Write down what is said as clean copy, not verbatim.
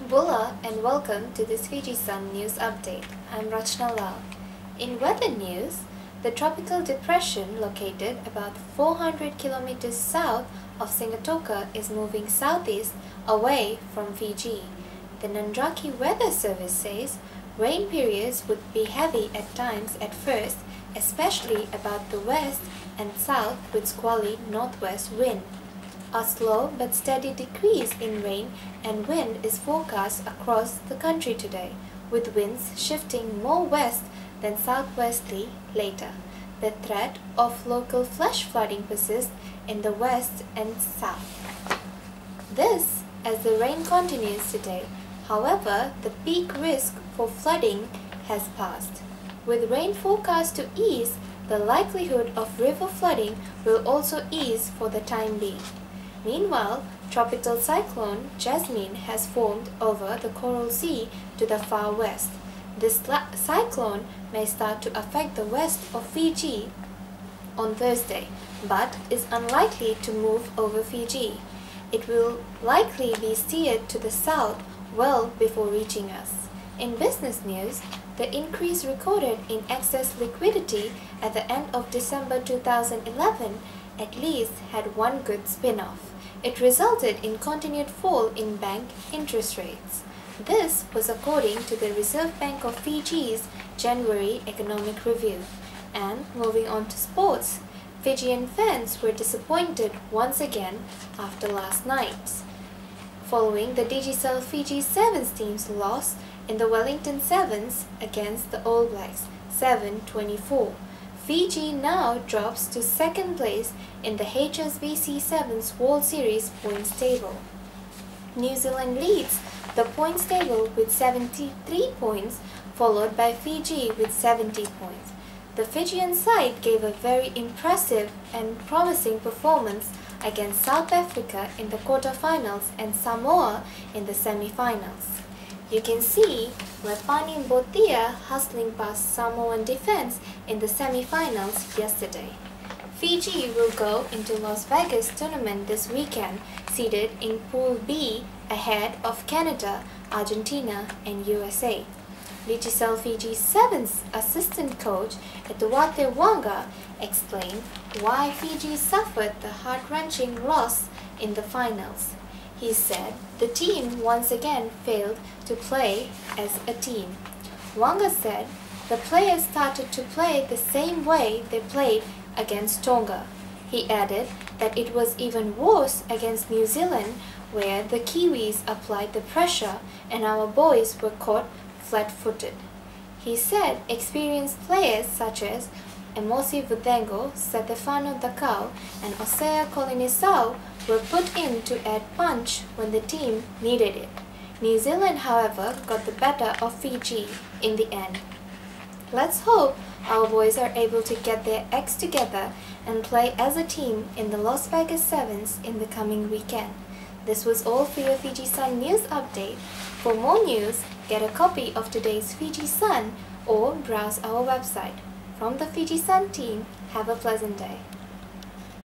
Bula and welcome to this Fijisun news update. I'm Rachna Lal. In weather news, the tropical depression located about 400 kilometers south of Sigatoka is moving southeast away from Fiji. The Nandraki Weather Service says rain periods would be heavy at times at first, especially about the west and south with squally northwest wind. A slow but steady decrease in rain and wind is forecast across the country today, with winds shifting more west than southwesterly later. The threat of local flash flooding persists in the west and south. This as the rain continues today. However, the peak risk for flooding has passed. With rain forecast to ease, the likelihood of river flooding will also ease for the time being. Meanwhile, tropical cyclone Jasmine has formed over the Coral Sea to the far west. This cyclone may start to affect the west of Fiji on Thursday, but is unlikely to move over Fiji. It will likely be steered to the south well before reaching us. In business news, the increase recorded in excess liquidity at the end of December 2011 at least had one good spin-off. It resulted in continued fall in bank interest rates. This was according to the Reserve Bank of Fiji's January economic review. And moving on to sports, Fijian fans were disappointed once again after last night's. Following the Digicel Fiji Sevens team's loss in the Wellington Sevens against the All Blacks 7-24. Fiji now drops to second place in the HSBC Sevens World Series points table. New Zealand leads the points table with 73 points, followed by Fiji with 70 points. The Fijian side gave a very impressive and promising performance against South Africa in the quarterfinals and Samoa in the semi-finals. You can see Lepani Botia hustling past Samoan defense in the semi-finals yesterday. Fiji will go into Las Vegas tournament this weekend, seeded in Pool B ahead of Canada, Argentina and USA. Digicel Fiji Sevens assistant coach Etuate Wanga explained why Fiji suffered the heart-wrenching loss in the finals. He said the team once again failed to play as a team. Wanga said the players started to play the same way they played against Tonga. He added that it was even worse against New Zealand, where the Kiwis applied the pressure and our boys were caught flat-footed. He said experienced players such as Emosi Vudengo, Stefano Dacau and Osea Colinisau were put in to add punch when the team needed it. New Zealand, however, got the better of Fiji in the end. Let's hope our boys are able to get their acts together and play as a team in the Las Vegas Sevens in the coming weekend. This was all for your Fijisun news update. For more news, get a copy of today's Fijisun or browse our website. From the Fijisun team, have a pleasant day.